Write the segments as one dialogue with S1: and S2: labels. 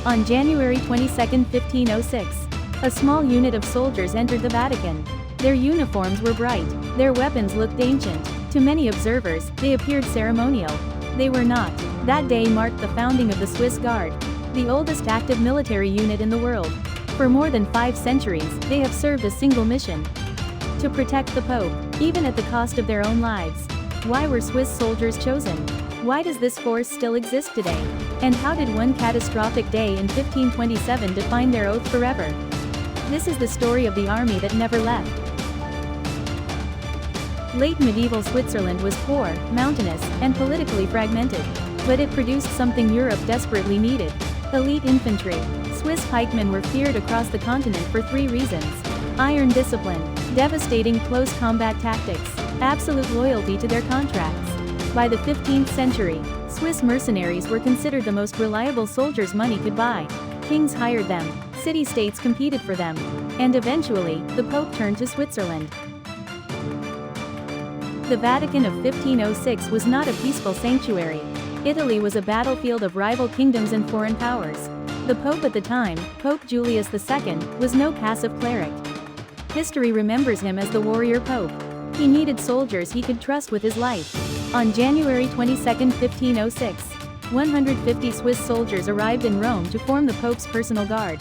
S1: On January 22, 1506, a small unit of soldiers entered the Vatican. Their uniforms were bright, their weapons looked ancient. To many observers, they appeared ceremonial. They were not. That day marked the founding of the Swiss Guard, the oldest active military unit in the world. For more than 5 centuries, they have served a single mission: to protect the Pope, even at the cost of their own lives. Why were Swiss soldiers chosen? Why does this force still exist today? And how did one catastrophic day in 1527 define their oath forever? This is the story of the army that never left. Late medieval Switzerland was poor, mountainous, and politically fragmented. But it produced something Europe desperately needed: elite infantry. Swiss pikemen were feared across the continent for 3 reasons: iron discipline, devastating close combat tactics, absolute loyalty to their contracts. By the 15th century, Swiss mercenaries were considered the most reliable soldiers money could buy. Kings hired them, city-states competed for them, and eventually, the Pope turned to Switzerland. The Vatican of 1506 was not a peaceful sanctuary. Italy was a battlefield of rival kingdoms and foreign powers. The Pope at the time, Pope Julius II, was no passive cleric. History remembers him as the warrior pope. He needed soldiers he could trust with his life. On January 22, 1506, 150 Swiss soldiers arrived in Rome to form the Pope's personal guard.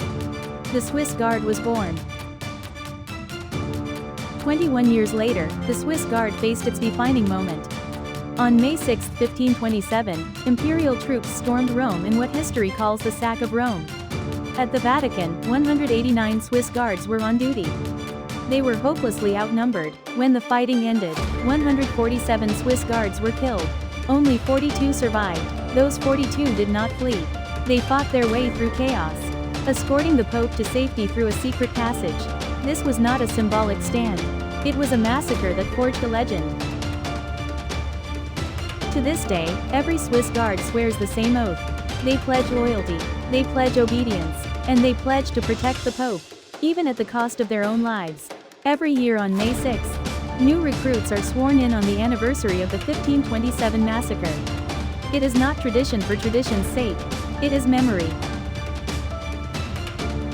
S1: The Swiss Guard was born. 21 years later, the Swiss Guard faced its defining moment. On May 6, 1527, imperial troops stormed Rome in what history calls the Sack of Rome. At the Vatican, 189 Swiss Guards were on duty. They were hopelessly outnumbered. When the fighting ended, 147 Swiss Guards were killed. Only 42 survived. Those 42 did not flee. They fought their way through chaos, escorting the Pope to safety through a secret passage. This was not a symbolic stand. It was a massacre that forged a legend. To this day, every Swiss Guard swears the same oath. They pledge loyalty, they pledge obedience, and they pledge to protect the Pope, even at the cost of their own lives. Every year on May 6th, new recruits are sworn in on the anniversary of the 1527 massacre. It is not tradition for tradition's sake, it is memory.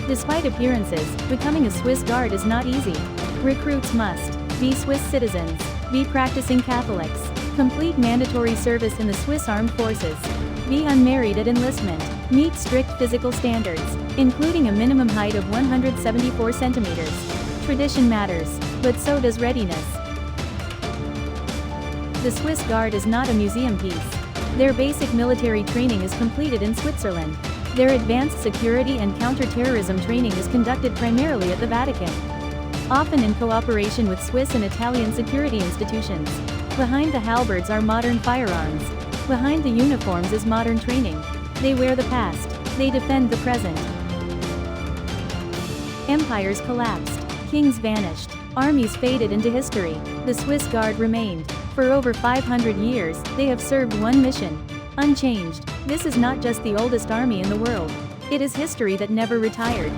S1: Despite appearances, becoming a Swiss Guard is not easy. Recruits must be Swiss citizens, be practicing Catholics, complete mandatory service in the Swiss Armed Forces, be unmarried at enlistment, meet strict physical standards, including a minimum height of 174 centimeters. Tradition matters, but so does readiness. The Swiss Guard is not a museum piece. Their basic military training is completed in Switzerland. Their advanced security and counter-terrorism training is conducted primarily at the Vatican, often in cooperation with Swiss and Italian security institutions. Behind the halberds are modern firearms. Behind the uniforms is modern training. They wear the past. They defend the present. Empires collapsed. Kings vanished. Armies faded into history. The Swiss Guard remained. For over 500 years, they have served one mission: unchanged. This is not just the oldest army in the world. It is history that never retired.